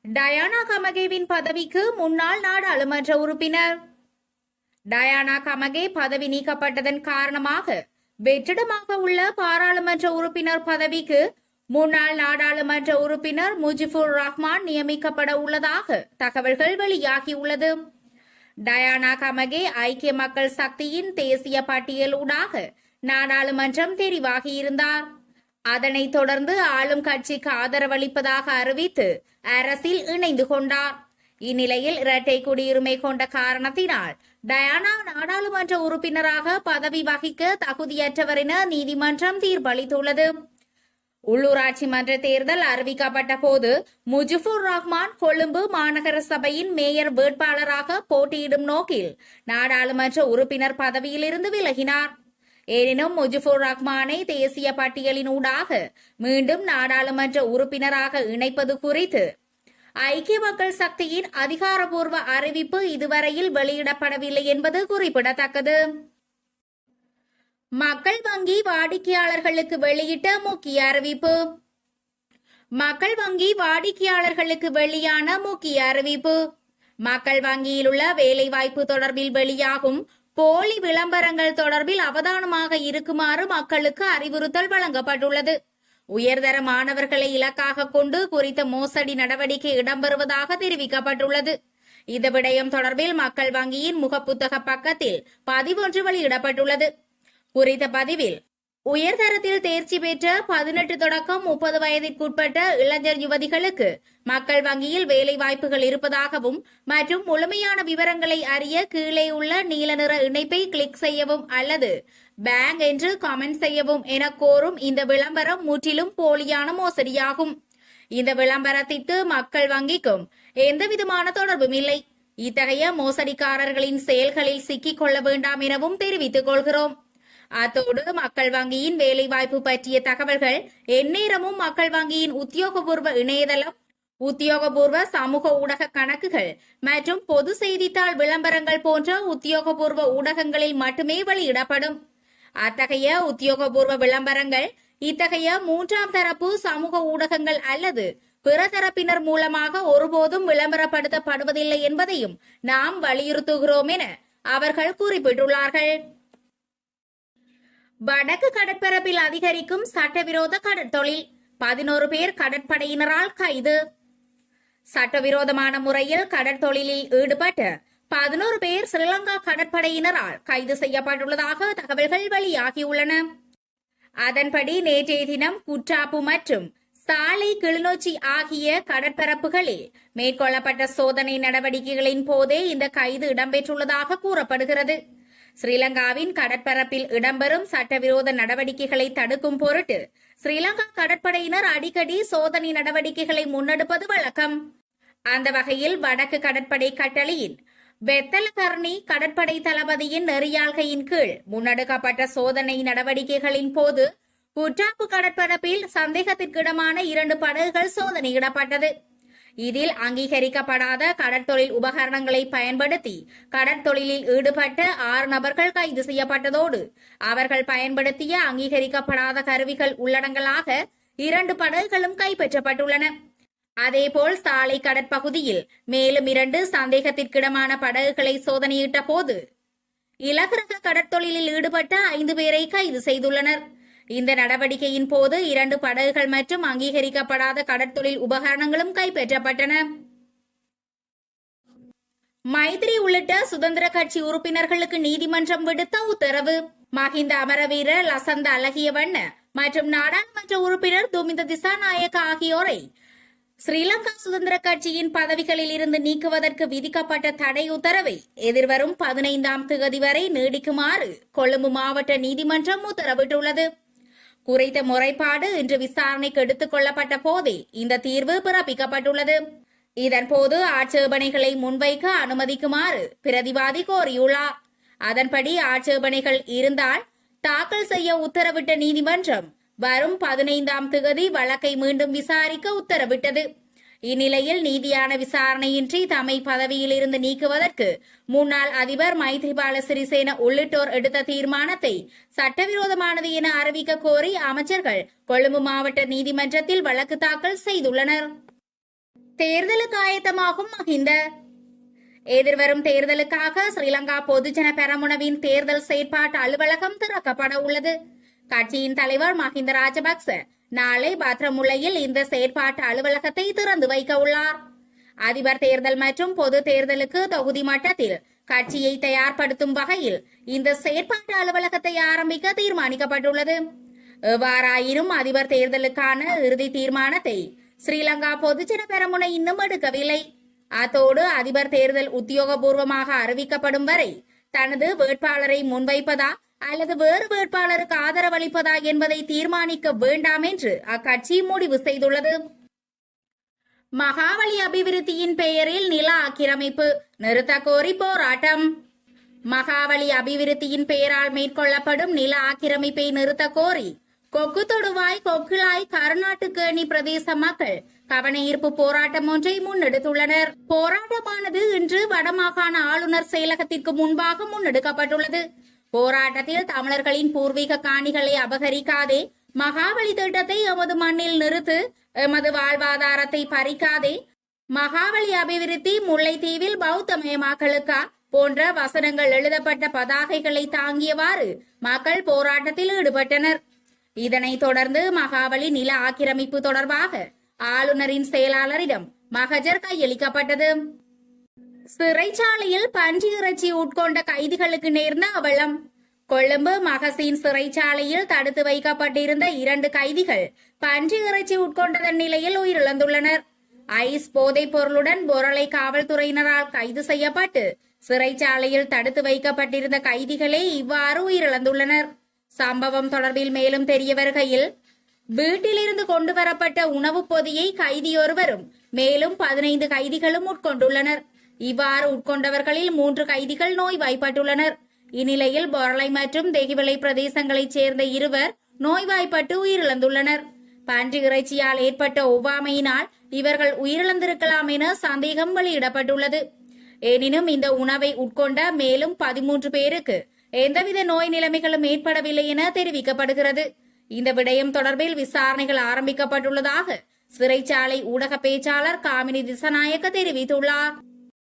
Diana கமகேவின் பதவிக்கு முன்னாள் நாடாளுமன்ற உறுப்பினர். டயானா கமகே பதவி நீக்கப்பட்டதன் காரணமாக வெற்றிடமாக உள்ள பாராளுமன்ற உறுப்பினர் பதவிக்கு முன்னாள் நாடாளுமன்ற உறுப்பினர் முஜிபுர் ரஹ்மான் நியமிக்கப்பட உள்ளதாக தகவல்கள் வெளியாகியுள்ளது. டயானா கமகே ஐக்கிய மக்கள் சக்தியின் தேசிய பட்டியலூடாக நாடாளுமன்றம் தெரிவாகியிருந்தார். அதனைத் தொடர்ந்து ஆளும் கட்சிக்கு ஆதரவளிப்பதாக அறிவித்து அரசில் இணைந்து கொண்டார். இந்நிலையில் இரட்டை குடியுரிமை கொண்ட காரணத்தினால் டயானா நாடாளுமன்ற உறுப்பினராக பதவி வகிக்க தகுதியற்றவர் என நீதிமன்றம் தீர்ப்பளித்துள்ளது. உள்ளூராட்சி மன்ற தேர்தல் அறிவிக்கப்பட்ட போது முஜிபுர் ரஹ்மான் கொழும்பு மாநகர சபையின் மேயர் வேட்பாளராக போட்டியிடும் நோக்கில் நாடாளுமன்ற உறுப்பினர் பதவியிலிருந்து விலகினார். எனினும் முஜிபுர் ரஹ்மானை தேசிய பட்டியலின் ஊடாக மீண்டும் நாடாளுமன்ற உறுப்பினராக இணைப்பது குறித்து ஐக்கிய மக்கள் சக்தியின் அதிகாரப்பூர்வ அறிவிப்பு இதுவரையில் வெளியிடப்படவில்லை என்பது குறிப்பிடத்தக்கது. மக்கள் வங்கி வாடிக்கையாளர்களுக்கு வெளியிட்ட முக்கிய அறிவிப்பு. மக்கள் வங்கி வாடிக்கையாளர்களுக்கு வெளியான முக்கிய அறிவிப்பு. மக்கள் வங்கியில் உள்ள வேலைவாய்ப்பு தொடர்பில் வெளியாகும் போலி விளம்பரங்கள் தொடர்பில் அவதானமாக இருக்குமாறு மக்களுக்கு அறிவுறுத்தல் வழங்கப்பட்டுள்ளது. உயர்தர மாணவர்களை இலக்காக கொண்டு குறித்த மோசடி நடவடிக்கை இடம்பெறுவதாக தெரிவிக்கப்பட்டுள்ளது. இந்த விடயம் தொடர்பில் மக்கள் வங்கியின் முகப்புத்தக பக்கத்தில் பதிவொன்று வெளியிடப்பட்டுள்ளது. குறித்த பதிவில் உயர்தரத்தில் தேர்ச்சி பெற்ற 18 தொடக்கம் 30 வயதிற்குட்பட்ட இளைஞர் யுவதிகளுக்கு மக்கள் வங்கியில் வேலை வாய்ப்புகள் இருப்பதாகவும் மற்றும் முழுமையான விவரங்களை அறிய கீழே உள்ள நீல நிற இணைப்பை கிளிக் செய்யவும் அல்லது பேங்க் என்று கமெண்ட் செய்யவும் என கோரும் இந்த விளம்பரம் முற்றிலும் போலியான மோசடியாகும். இந்த விளம்பரத்திற்கு மக்கள் வங்கிக்கும் எந்தவிதமான தொடர்பும் இல்லை. இத்தகைய மோசடிக்காரர்களின் செயல்களில் சிக்கிக் கொள்ள வேண்டாம் எனவும் தெரிவித்துக் கொள்கிறோம். அத்தோடு மக்கள் வங்கியின் வேலைவாய்ப்பு பற்றிய தகவல்கள் எந்நேரமும் மக்கள் வங்கியின் உத்தியோகபூர்வ இணையதளம், உத்தியோகபூர்வ சமூக ஊடக கணக்குகள் மற்றும் பொது செய்தித்தாள் விளம்பரங்கள் போன்ற உத்தியோகபூர்வ ஊடகங்களில் மட்டுமே வெளியிடப்படும். அத்தகைய உத்தியோகபூர்வ விளம்பரங்கள் இத்தகைய மூன்றாம் தரப்பு சமூக ஊடகங்கள் அல்லது பிற தரப்பினர் மூலமாக ஒருபோதும் விளம்பரப்படுத்தப்படுவதில்லை என்பதையும் நாம் வலியுறுத்துகிறோம் என அவர்கள் குறிப்பிட்டுள்ளார்கள். வடக்கு கடற்பரப்பில் அதிகரிக்கும் சட்டவிரோத கடற்தொழில், 11 பேர் கடற்படையினரால் கைது. சட்டவிரோதமான முறையில் கடற்தொழிலில் ஈடுபட்ட 11 பேர் ஸ்ரீலங்கா கடற்படையினரால் கைது செய்யப்பட்டுள்ளதாக தகவல்கள் வெளியாகியுள்ளன. அதன்படி நேற்றைய தினம் குற்றாப்பு மற்றும் சாலை கிளிநொச்சி ஆகிய கடற்பரப்புகளில் மேற்கொள்ளப்பட்ட சோதனை நடவடிக்கைகளின் போதே இந்த கைது இடம்பெற்றுள்ளதாக கூறப்படுகிறது. ஸ்ரீலங்காவின் கடற்பரப்பில் இடம்பெறும் சட்டவிரோத நடவடிக்கைகளை தடுக்கும் பொருட்டு ஸ்ரீலங்கா கடற்படையினர் அடிக்கடி சோதனை நடவடிக்கைகளை முன்னெடுப்பது வழக்கம். அந்த வகையில் வடக்கு கடற்படை கட்டளையின் வெத்தலகர்ணி கடற்படை தளபதியின் நெறியாள்கையின் கீழ் முன்னெடுக்கப்பட்ட சோதனை நடவடிக்கைகளின் போது குற்றாப்பு கடற்பரப்பில் சந்தேகத்திற்கிடமான 2 படகுகள் சோதனையிடப்பட்டது. இதில் அங்கீகரிக்கப்படாத கடற்தொழில் உபகரணங்களை பயன்படுத்தி கடற்தொழிலில் ஈடுபட்ட 6 நபர்கள் கைது செய்யப்பட்டதோடு அவர்கள் பயன்படுத்திய அங்கீகரிக்கப்படாத கருவிகள் உள்ளடங்கலாக 2 படகுகளும் கைப்பற்றப்பட்டுள்ளன. அதேபோல் சாலை கடற்பகுதியில் மேலும் 2 சந்தேகத்திற்கிடமான படகுகளை சோதனையிட்ட போது இலகுரக கடற்தொழிலில் ஈடுபட்ட 5 பேரை கைது செய்துள்ளனர். இந்த நடவடிக்கையின் போது 2 படகுகள் மற்றும் அங்கீகரிக்கப்படாத கடற்தொழில் உபகரணங்களும் கைப்பற்றப்பட்டன. மைத்ரி உள்ளிட்ட சுதந்திர கட்சி உறுப்பினர்களுக்கு நீதிமன்றம் விடுத்த உத்தரவு. மஹிந்த அமரவீர, லசந்த அழகியவண்ண மற்றும் நாடாளுமன்ற உறுப்பினர் துமிந்த திசாநாயக்க ஆகியோரை ஸ்ரீலங்கா சுதந்திர கட்சியின் பதவிகளில் இருந்து நீக்குவதற்கு விதிக்கப்பட்ட தடை உத்தரவை எதிர்வரும் 15ஆம் தேதி வரை நீடிக்குமாறு கொழும்பு மாவட்ட நீதிமன்றம் உத்தரவிட்டுள்ளது. குறித்த முறைப்பாடு இன்று விசாரணைக்கு எடுத்துக் கொள்ளப்பட்ட போதே இந்த தீர்வு பிறப்பிக்கப்பட்டுள்ளது. இதன்போது ஆட்சேபனைகளை முன்வைக்க அனுமதிக்குமாறு பிரதிவாதி கோரியுள்ளார். அதன்படி ஆட்சேபனைகள் இருந்தால் தாக்கல் செய்ய உத்தரவிட்ட நீதிமன்றம் வரும் 15ஆம் தேதி வழக்கை மீண்டும் விசாரிக்க உத்தரவிட்டது. இந்நிலையில் நீதியான விசாரணையின்றி தம்மை பதவியில் இருந்து நீக்குவதற்கு முன்னாள் அதிபர் மைத்ரிபால சிறிசேன உள்ளிட்டோர் எடுத்த தீர்மானத்தை சட்டவிரோதமானது என அறிவிக்க கோரி அமைச்சர்கள் கொழும்பு மாவட்ட நீதிமன்றத்தில் வழக்கு தாக்கல் செய்துள்ளனர். தேர்தலுக்கு ஆயத்தமாகும் மஹிந்த. எதிர்வரும் தேர்தலுக்காக ஸ்ரீலங்கா பொதுஜன பெரமுனவின் தேர்தல் செயற்பாட்டு அலுவலகம் திறக்கப்பட உள்ளது. கட்சியின் தலைவர் மஹிந்த ராஜபக்ச நாளை பத்ரமுல்லையில் இந்த செயற்பாட்டு அலுவலகத்தை திறந்து வைக்க உள்ளார். அதிபர் தேர்தல் மற்றும் பொது தேர்தலுக்கு தொகுதி மட்டத்தில் கட்சியை தயார்படுத்தும் வகையில் இந்த செயற்பாட்டு அலுவலகத்தை ஆரம்பிக்க தீர்மானிக்கப்பட்டுள்ளது. எவ்வாறாயினும் அதிபர் தேர்தலுக்கான இறுதி தீர்மானத்தை ஸ்ரீலங்கா பொதுஜன பெரமுன இன்னும் எடுக்கவில்லை. அத்தோடு அதிபர் தேர்தல் உத்தியோகபூர்வமாக அறிவிக்கப்படும் வரை தனது வேட்பாளரை முன்வைப்பதா அல்லது வேறு வேட்பாளருக்கு ஆதரவளிப்பதா என்பதை தீர்மானிக்க வேண்டாம் என்று அக்கட்சி முடிவு செய்துள்ளது. மகாவலி அபிவிருத்தியின் பெயரில் நில ஆக்கிரமிப்பு நிறுத்த கோரி போராட்டம். மகாவலி அபிவிருத்தியின் பெயரால் மேற்கொள்ளப்படும் நில ஆக்கிரமிப்பை நிறுத்த கோரி கொக்கு தொடுவாய் கொக்குளாய் கருநாட்டுக்கேணி பிரதேச மக்கள் கவனஈர்ப்பு போராட்டம் ஒன்றை முன்னெடுத்துள்ளனர். போராட்டமானது இன்று வடமாகாண ஆளுநர் செயலகத்திற்கு முன்பாக முன்னெடுக்கப்பட்டுள்ளது. போராட்டத்தில் தமிழர்களின் பூர்வீக காணிகளை அபகரிக்காதே, மகாவலி திட்டத்தை எமது மண்ணில் நிறுத்து, எமது வாழ்வாதாரத்தை பறிக்காதே, மகாவலி அபிவிருத்தி, முல்லைத்தீவில் பௌத்தமயமாக்கலுக்கா போன்ற வசனங்கள் எழுதப்பட்ட பதாகைகளை தாங்கியவாறு மக்கள் போராட்டத்தில் ஈடுபட்டனர். இதனைத் தொடர்ந்து மகாவலி நில ஆக்கிரமிப்பு தொடர்பாக ஆளுநரின் செயலாளரிடம் மகஜர் கையளிக்கப்பட்டது. சிறைச்சாலையில் பன்றி இறைச்சி உட்கொண்ட கைதிகளுக்கு நேர்ந்த அவலம். கொழும்பு மகசீன் சிறைச்சாலையில் தடுத்து வைக்கப்பட்டிருந்த 2 கைதிகள் பன்றி இறைச்சி உட்கொண்டதன் நிலையில் உயிரிழந்துள்ளனர். ஐஸ் போதைப் பொருளுடன் பொரளை காவல்துறையினரால் கைது செய்யப்பட்டு சிறைச்சாலையில் தடுத்து வைக்கப்பட்டிருந்த கைதிகளே இவ்வாறு உயிரிழந்துள்ளனர். சம்பவம் தொடர்பில் மேலும் தெரிய வருகையில், வீட்டிலிருந்து கொண்டுவரப்பட்ட உணவுப் பொதியை கைதியொருவரும் மேலும் 15 கைதிகளும் உட்கொண்டுள்ளனர். இவ்வாறு உட்கொண்டவர்களில் 3 கைதிகள் நோய்வாய்ப்பட்டுள்ளனர். இந்நிலையில் பொரளை மற்றும் தெகிவளை பிரதேசங்களைச் சேர்ந்த 2 நோய்வாய்ப்பட்டு உயிரிழந்துள்ளனர். பன்றி இறைச்சியால் ஏற்பட்ட ஒவ்வாமையினால் இவர்கள் உயிரிழந்திருக்கலாம் என சந்தேகம் வெளியிடப்பட்டுள்ளது. எனினும் இந்த உணவை உட்கொண்ட மேலும் 13 பேருக்கு எந்தவித நோய் நிலைமைகளும் ஏற்படவில்லை என தெரிவிக்கப்படுகிறது. இந்த விடயம் தொடர்பில் விசாரணைகள் ஆரம்பிக்கப்பட்டுள்ளதாக சிறைச்சாலை ஊடக பேச்சாளர் காமினி திசநாயக்க தெரிவித்துள்ளார்.